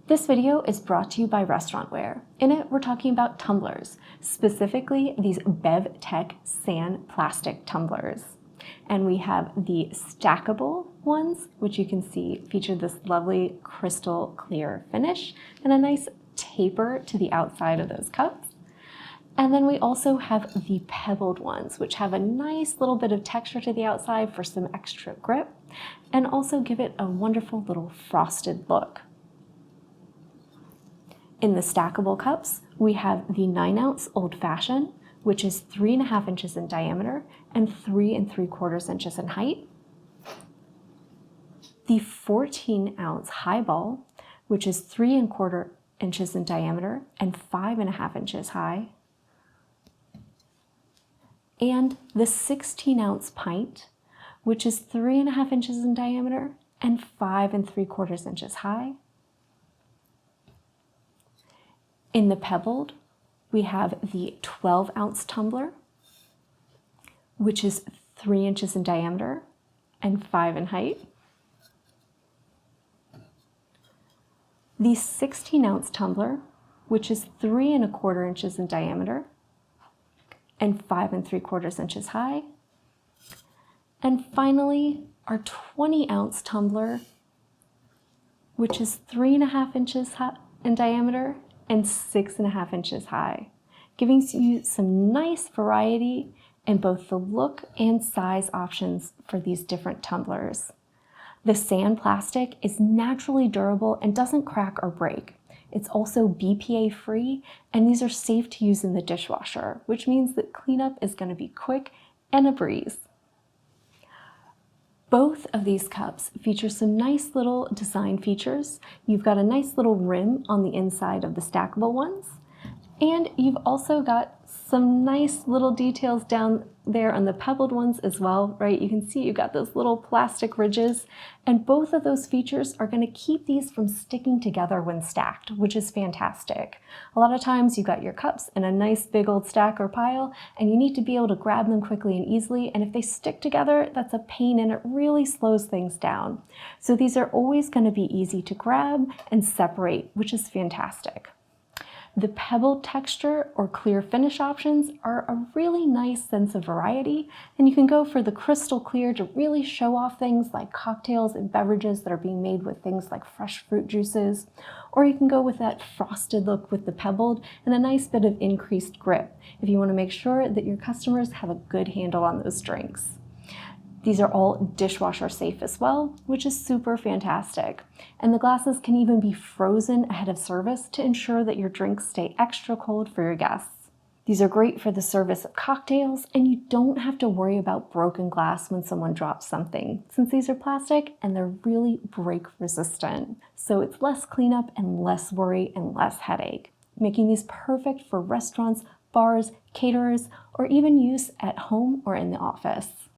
This video is brought to you by Restaurantware. In it, we're talking about tumblers, specifically these Bev Tek sand plastic tumblers. And we have the stackable ones, which you can see feature this lovely crystal clear finish and a nice taper to the outside of those cups. And then we also have the pebbled ones, which have a nice little bit of texture to the outside for some extra grip and also give it a wonderful little frosted look. In the stackable cups, we have the 9-ounce Old Fashioned, which is 3.5 inches in diameter and 3 3/4 inches in height. The 14-ounce Highball, which is 3 1/4 inches in diameter and 5.5 inches high. And the 16-ounce Pint, which is 3.5 inches in diameter and 5 3/4 inches high. In the pebbled, we have the 12-ounce tumbler, which is 3 inches in diameter and 5 in height. The 16-ounce tumbler, which is 3 1/4 inches in diameter and 5 3/4 inches high. And finally, our 20-ounce tumbler, which is 3.5 inches in diameter and 6.5 inches high, giving you some nice variety in both the look and size options for these different tumblers. The sand plastic is naturally durable and doesn't crack or break. It's also BPA free, and these are safe to use in the dishwasher, which means that cleanup is going to be quick and a breeze. Both of these cups feature some nice little design features. You've got a nice little rim on the inside of the stackable ones, and you've also got some nice little details down there on the pebbled ones as well, right? You can see you've got those little plastic ridges, and both of those features are going to keep these from sticking together when stacked, which is fantastic. A lot of times you've got your cups in a nice big old stack or pile, and you need to be able to grab them quickly and easily, and if they stick together, that's a pain and it really slows things down. So these are always going to be easy to grab and separate, which is fantastic. The pebbled texture or clear finish options are a really nice sense of variety, and you can go for the crystal clear to really show off things like cocktails and beverages that are being made with things like fresh fruit juices, or you can go with that frosted look with the pebbled and a nice bit of increased grip if you want to make sure that your customers have a good handle on those drinks. These are all dishwasher safe as well, which is super fantastic. And the glasses can even be frozen ahead of service to ensure that your drinks stay extra cold for your guests. These are great for the service of cocktails, and you don't have to worry about broken glass when someone drops something, since these are plastic and they're really break resistant. So it's less cleanup and less worry and less headache, making these perfect for restaurants, bars, caterers, or even use at home or in the office.